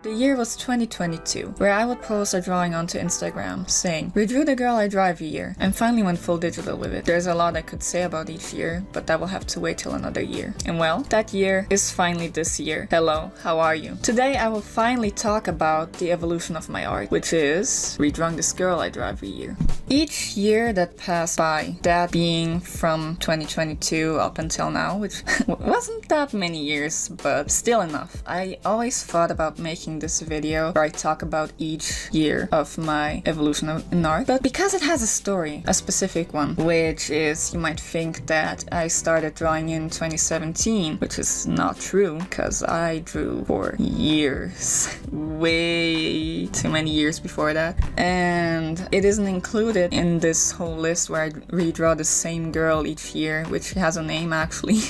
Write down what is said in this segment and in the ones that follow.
The year was 2022, where I would post a drawing onto Instagram saying, "Redrew the girl I draw every year," and finally went full digital with it. There's a lot I could say about each year, but that will have to wait till another year. And well, that year is finally this year. Hello, how are you? Today I will finally talk about the evolution of my art, which is redrawing this girl I draw every year. Each year that passed by, that being from 2022 up until now, which wasn't that many years, but still enough. I always thought about making this video where I talk about each year of my evolution in art, but because it has a story, a specific one, which is, you might think that I started drawing in 2017, which is not true, because I drew for years, way too many years before that, and it isn't included in this whole list where I redraw the same girl each year, which has a name actually.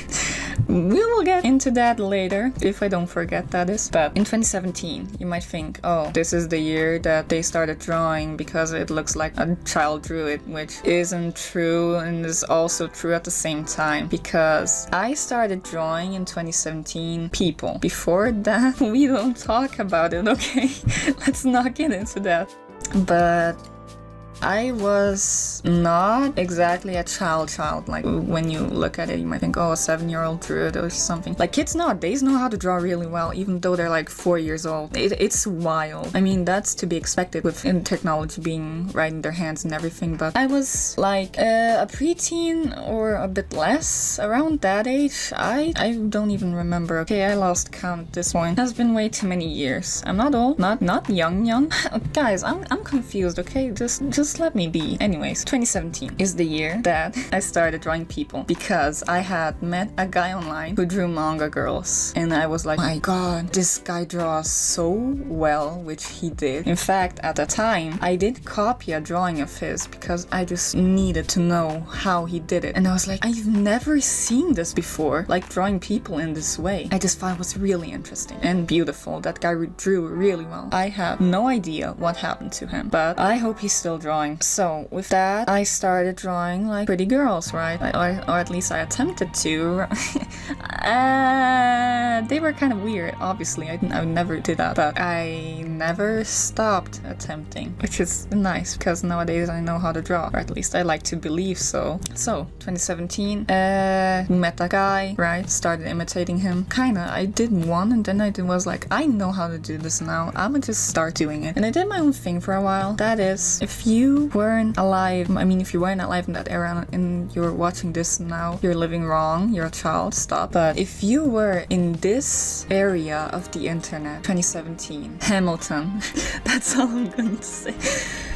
We will get into that later, if I don't forget, that is. But in 2017, you might think, oh, this is the year that they started drawing because it looks like a child drew it, which isn't true and is also true at the same time, because I started drawing in 2017 people. Before that, we don't talk about it, okay? Let's not get into that. But I was not exactly a child. Like, when you look at it, you might think, oh, a 7-year-old drew it or something. Like, kids nowadays know how to draw really well, even though they're like 4 years old. It's wild. I mean, that's to be expected with technology being right in their hands and everything, but I was like a preteen or a bit less, around that age. I don't even remember. Okay, I lost count at this point. It has been way too many years. I'm not old, not young. Guys, I'm confused, okay? Just let me be. Anyways, 2017 is the year that I started drawing people, because I had met a guy online who drew manga girls, and I was like, my god, this guy draws so well, which he did. In fact, at the time, I did copy a drawing of his because I just needed to know how he did it. And I was like, I've never seen this before, like drawing people in this way. I just thought it was really interesting and beautiful. That guy drew really well. I have no idea what happened to him, but I hope he's still drawing. So with that, I started drawing like pretty girls, right? Or at least I attempted to. They were kind of weird, obviously. I would never do that, but I never stopped attempting, which is nice because nowadays I know how to draw, or at least I like to believe so. So 2017, met a guy, right? Started imitating him. Kinda. I did one, and then I was like, I know how to do this now. I'ma just start doing it. And I did my own thing for a while. That is, if you weren't alive, if you weren't alive in that era and you're watching this now, you're living wrong, you're a child, stop. But if you were in this area of the internet, 2017, Hamilton, that's all I'm going to say.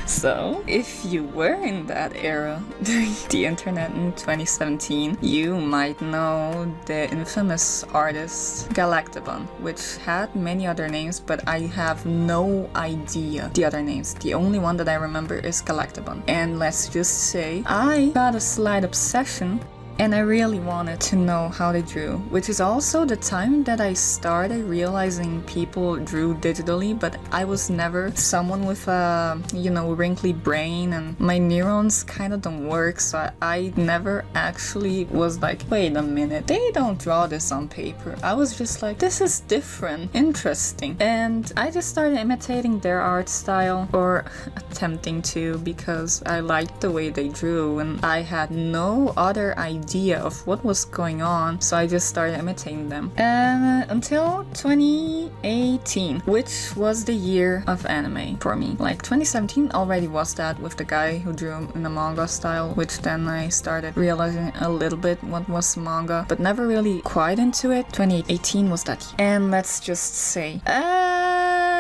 So, if you were in that era during the internet in 2017, you might know the infamous artist Galactabon, which had many other names, but I have no idea the other names. The only one that I remember is Galactabon. And let's just say, I got a slight obsession, and I really wanted to know how they drew, which is also the time that I started realizing people drew digitally, but I was never someone with a, wrinkly brain, and my neurons kind of don't work, so I never actually was like, wait a minute, they don't draw this on paper. I was just like, this is different, interesting. And I just started imitating their art style, or attempting to, because I liked the way they drew, and I had no other idea of what was going on, so I just started imitating them. And until 2018, which was the year of anime for me. Like 2017 already was that, with the guy who drew in the manga style, which then I started realizing a little bit what was manga, but never really quite into it. 2018 was that year. And let's just say,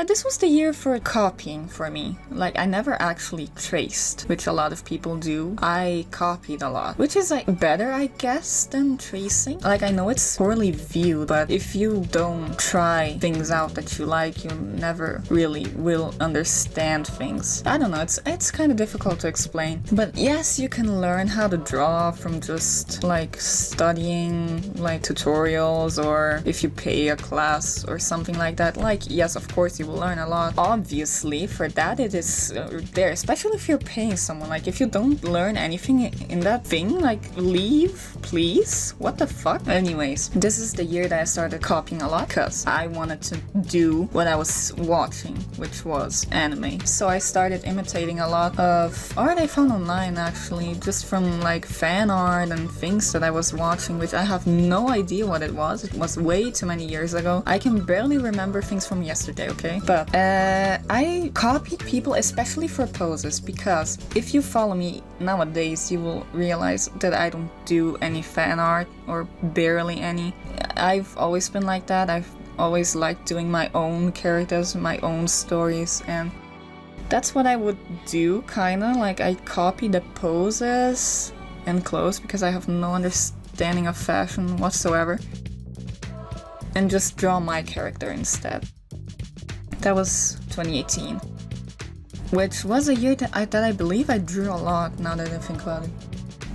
this was the year for copying for me. Like, I never actually traced, which a lot of people do. I copied a lot, which is like better, I guess, than tracing. Like, I know it's poorly viewed, but if you don't try things out that you like, you never really will understand things. I don't know, it's kind of difficult to explain. But yes, you can learn how to draw from just like studying like tutorials, or if you pay a class or something like that. Like, yes, of course you will will learn a lot. Obviously, for that it is there, especially if you're paying someone. Like, if you don't learn anything in that thing, like, leave, please. What the fuck? Anyways, this is the year that I started copying a lot because I wanted to do what I was watching, which was anime. So I started imitating a lot of art I found online, actually, just from like fan art and things that I was watching, which I have no idea what it was. It was way too many years ago. I can barely remember things from yesterday, okay? But I copied people, especially for poses, because if you follow me nowadays, you will realize that I don't do any fan art, or barely any. I've always been like that. I've always liked doing my own characters, my own stories, and that's what I would do, kinda. Like, I copy the poses and clothes because I have no understanding of fashion whatsoever, and just draw my character instead. That was 2018, which was a year that I believe I drew a lot, now that I think about it.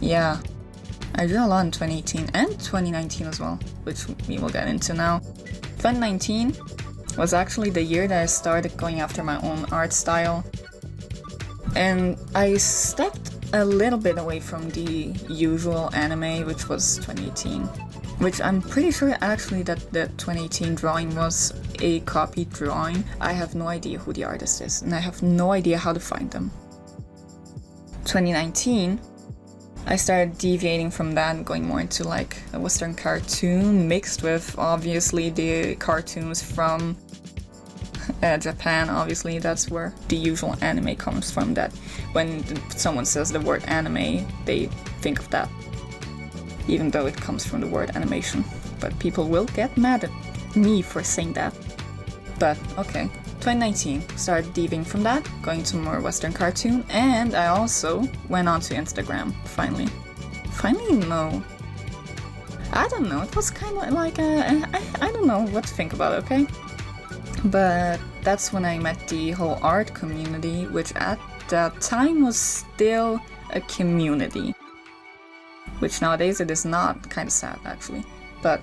Yeah, I drew a lot in 2018 and 2019 as well, which we will get into now. 2019 was actually the year that I started going after my own art style, and I stepped a little bit away from the usual anime, which was 2018, which I'm pretty sure actually that the 2018 drawing was a copied drawing. I have no idea who the artist is, and I have no idea how to find them. 2019, I started deviating from that and going more into like a Western cartoon mixed with obviously the cartoons from Japan. Obviously, that's where the usual anime comes from, that when someone says the word anime, they think of that, even though it comes from the word animation. But people will get mad at me for saying that. But okay, 2019, started deviating from that, going to more Western cartoon, and I also went on to Instagram, finally. Finally, no. I don't know, it was kind of like I don't know what to think about it, okay? But that's when I met the whole art community, which at that time was still a community. Which nowadays it is not, kind of sad actually. But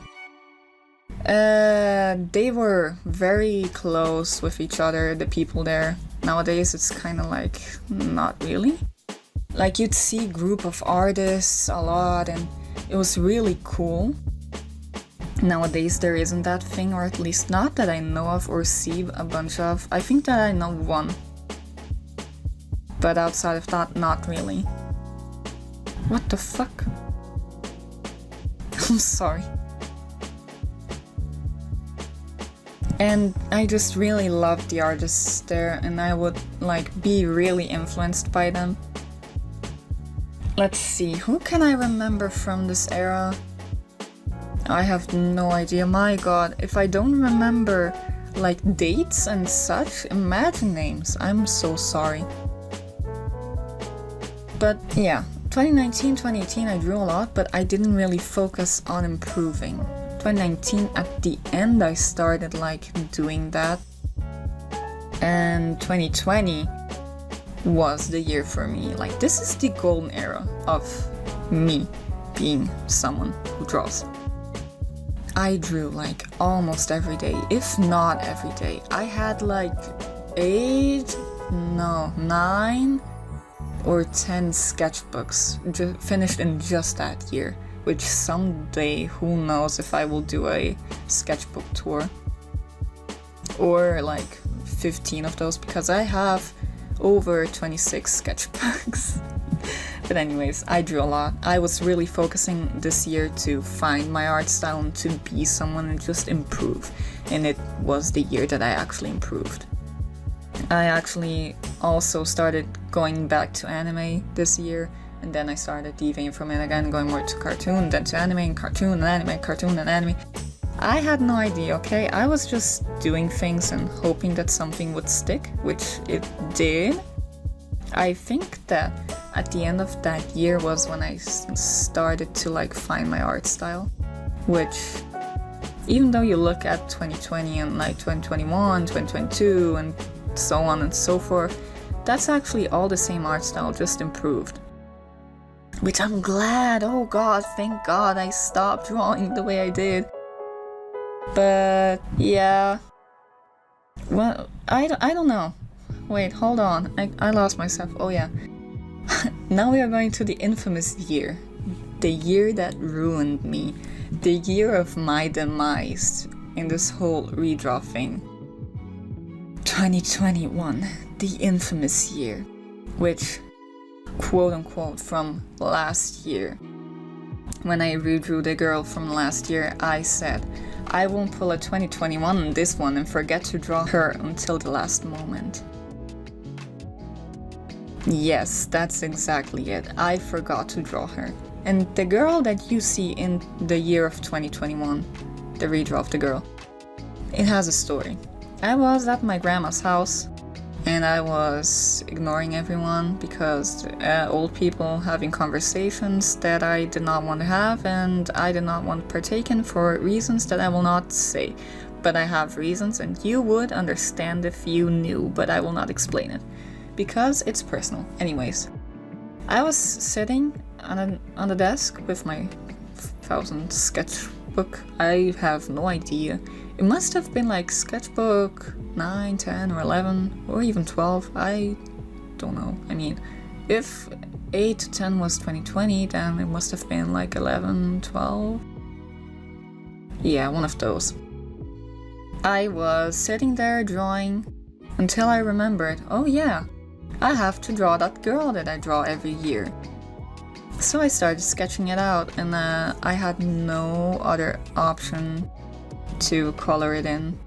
they were very close with each other, the people there. Nowadays it's kind of like, not really. Like, you'd see group of artists a lot, and it was really cool. Nowadays there isn't that thing, or at least not that I know of or see a bunch of. I think that I know one, but outside of that, not really. What the fuck? I'm sorry. And I just really loved the artists there, and I would like be really influenced by them. Let's see, who can I remember from this era? I have no idea. My god, if I don't remember like dates and such, imagine names. I'm so sorry. But yeah, 2019, 2018 I drew a lot, but I didn't really focus on improving. 2019 at the end I started like doing that, and 2020 was the year for me. Like, this is the golden era of me being someone who draws. I drew like almost every day, if not every day. I had like 9 or 10 sketchbooks finished in just that year, which someday, who knows if I will do a sketchbook tour, or like 15 of those, because I have over 26 sketchbooks. But anyways, I drew a lot. I was really focusing this year to find my art style and to be someone and just improve. And it was the year that I actually improved. I actually also started going back to anime this year, and then I started deviating from it again, going more to cartoon, then to anime, and cartoon, and anime, cartoon, and anime. I had no idea, okay? I was just doing things and hoping that something would stick, which it did. I think that at the end of that year was when I started to like find my art style, which, even though you look at 2020 and like 2021, 2022 and so on and so forth, that's actually all the same art style, just improved. Which I'm glad, oh god, thank god I stopped drawing the way I did. But yeah, Well, I don't know. Wait, hold on. I lost myself. Oh yeah. Now we are going to the infamous year. The year that ruined me. The year of my demise in this whole redraw thing. 2021. The infamous year. Which, quote unquote, from last year. When I redrew the girl from last year, I said, I won't pull a 2021 on this one and forget to draw her until the last moment. Yes, that's exactly it. I forgot to draw her. And the girl that you see in the year of 2021, the redraw of the girl, it has a story. I was at my grandma's house and I was ignoring everyone because old people having conversations that I did not want to have and I did not want to partake in for reasons that I will not say. But I have reasons and you would understand if you knew, but I will not explain it. Because it's personal. Anyways, I was sitting on the desk with my 1000 sketchbook. I have no idea. It must have been like sketchbook 9, 10 or 11 or even 12. I don't know. I mean, if 8 to 10 was 2020, then it must have been like 11, 12. Yeah, one of those. I was sitting there drawing until I remembered, oh yeah, I have to draw that girl that I draw every year. So I started sketching it out and I had no other option to color it in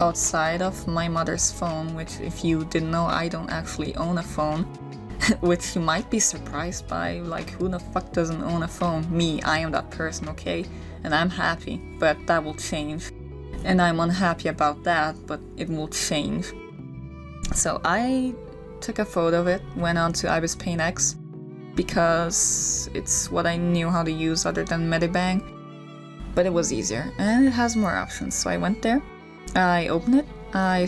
outside of my mother's phone, which if you didn't know, I don't actually own a phone, which you might be surprised by, like who the fuck doesn't own a phone? Me, I am that person, okay? And I'm happy, but that will change. And I'm unhappy about that, but it will change. So I took a photo of it, went on to Ibis Paint X, because it's what I knew how to use other than Medibang. But it was easier, and it has more options. So I went there, I opened it, I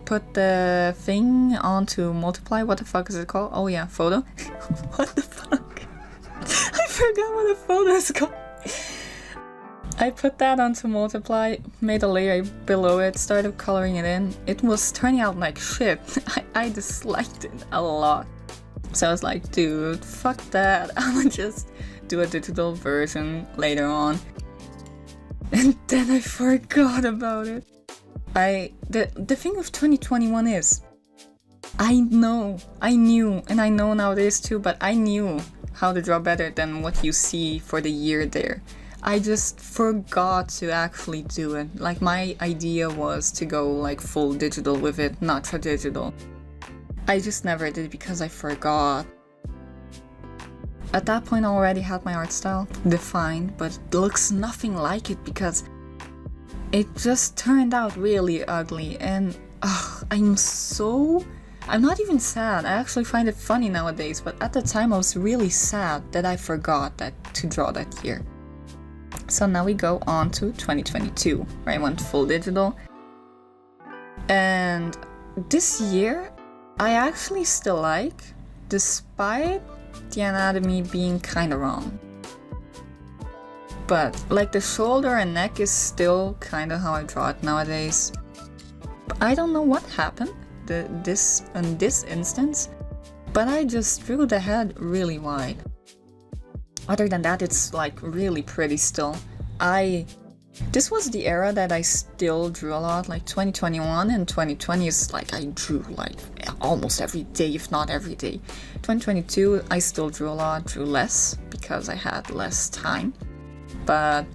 put the thing onto multiply. What the fuck is it called? Oh yeah, photo. What the fuck? I forgot what a photo is called. I put that onto multiply, made a layer below it, started coloring it in. It was turning out like shit. I disliked it a lot. So I was like, dude, fuck that. I'ma just do a digital version later on. And then I forgot about it. The thing with 2021 is, I knew, and I know nowadays too, but I knew how to draw better than what you see for the year there. I just forgot to actually do it. Like my idea was to go like full digital with it, not tradigital. I just never did because I forgot. At that point I already had my art style defined, but it looks nothing like it because it just turned out really ugly and I'm not even sad. I actually find it funny nowadays, but at the time I was really sad that I forgot to draw that year. So now we go on to 2022, where I went full digital. And this year I actually still like, despite the anatomy being kinda wrong. But like the shoulder and neck is still kinda how I draw it nowadays. But I don't know what happened in this instance, but I just drew the head really wide. Other than that, it's like really pretty still. This was the era that I still drew a lot, like 2021 and 2020 is like I drew like almost every day, if not every day. 2022 I still drew a lot, drew less because I had less time. But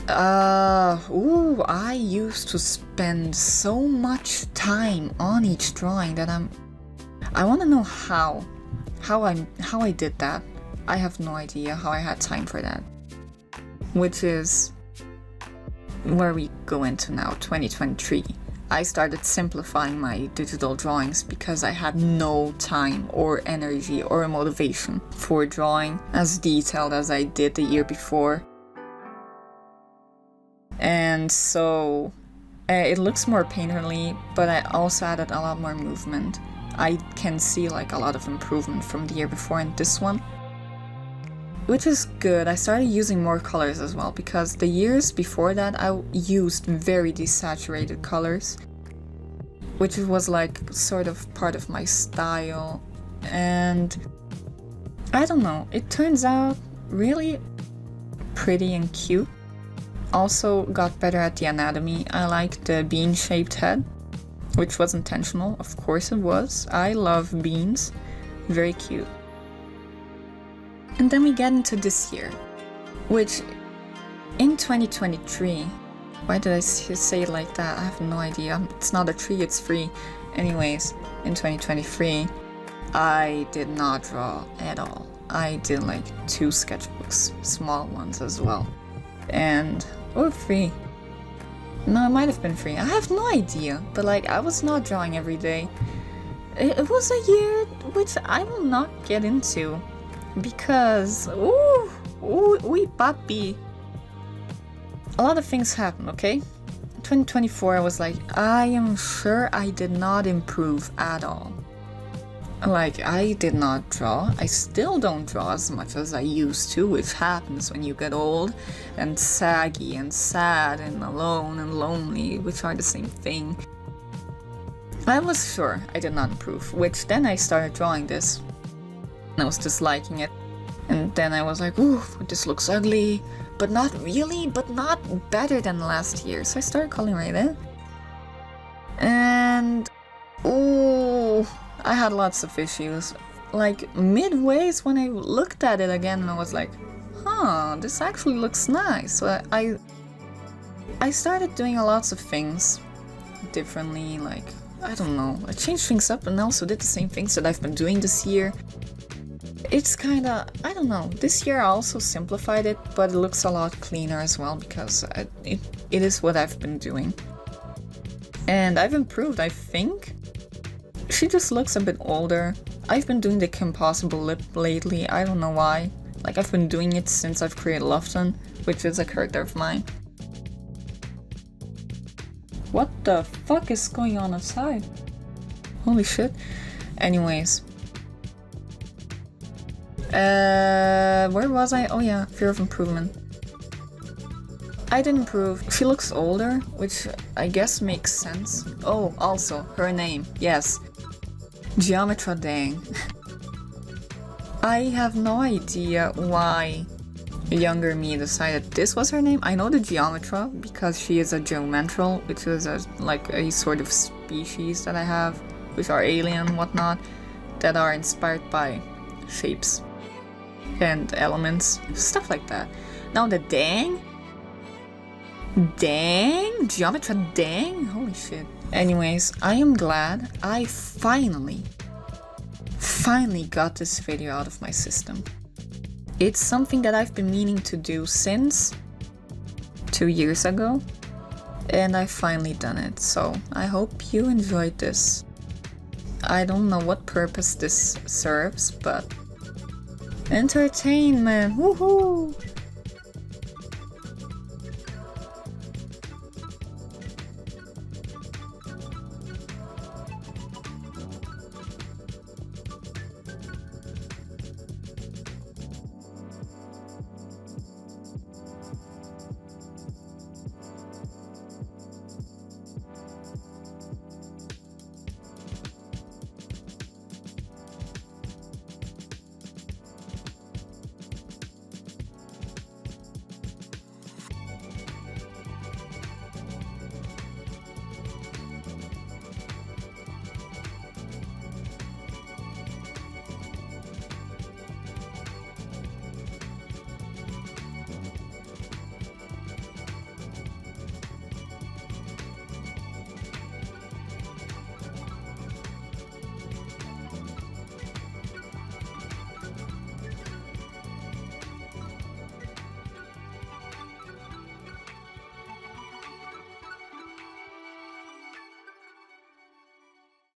I used to spend so much time on each drawing that I want to know how I did that. I have no idea how I had time for that. Which is where we go into now, 2023. I started simplifying my digital drawings because I had no time or energy or motivation for drawing as detailed as I did the year before. And so it looks more painterly, but I also added a lot more movement. I can see like a lot of improvement from the year before in this one, which is good. I started using more colors as well, because the years before that I used very desaturated colors, which was like sort of part of my style, and I don't know, it turns out really pretty and cute. Also got better at the anatomy. I like the bean-shaped head, which was intentional, of course it was. I love beans, very cute. And then we get into this year, which in 2023, why did I say it like that? I have no idea. It's not a tree, it's free. Anyways, in 2023, I did not draw at all. I did like 2 sketchbooks, small ones as well. And, or free. No, it might have been free. I have no idea. But like, I was not drawing every day. It was a year which I will not get into. Because, oui papi. A lot of things happened, okay? 2024, I was like, I am sure I did not improve at all. Like, I did not draw. I still don't draw as much as I used to, which happens when you get old and saggy and sad and alone and lonely, which are the same thing. I was sure I did not improve, which then I started drawing this. And I was disliking it. And then I was like, ooh, this looks ugly, but not really, but not better than last year. So I started coloring right in. And, ooh, I had lots of issues. Like, midways when I looked at it again, I was like, huh, this actually looks nice. So I started doing lots of things differently, like, I don't know. I changed things up and also did the same things that I've been doing this year. It's kinda, I don't know, this year I also simplified it, but it looks a lot cleaner as well, because it is what I've been doing. And I've improved, I think. She just looks a bit older. I've been doing the Kim Possible lip lately, I don't know why. Like, I've been doing it since I've created Lofton, which is a character of mine. What the fuck is going on outside? Holy shit. Anyways. Where was I? Oh yeah, fear of improvement. I didn't improve. She looks older, which I guess makes sense. Oh, also, her name. Yes. Geometra Dang. I have no idea why younger me decided this was her name. I know the Geometra because she is a geometral, which is like a sort of species that I have, which are alien and whatnot, that are inspired by shapes and elements, stuff like that. Now the Dang? Dang? Geometra Dang? Holy shit. Anyways, I am glad I finally got this video out of my system. It's something that I've been meaning to do since 2 years ago, and I've finally done it, so I hope you enjoyed this. I don't know what purpose this serves, but entertainment, woohoo!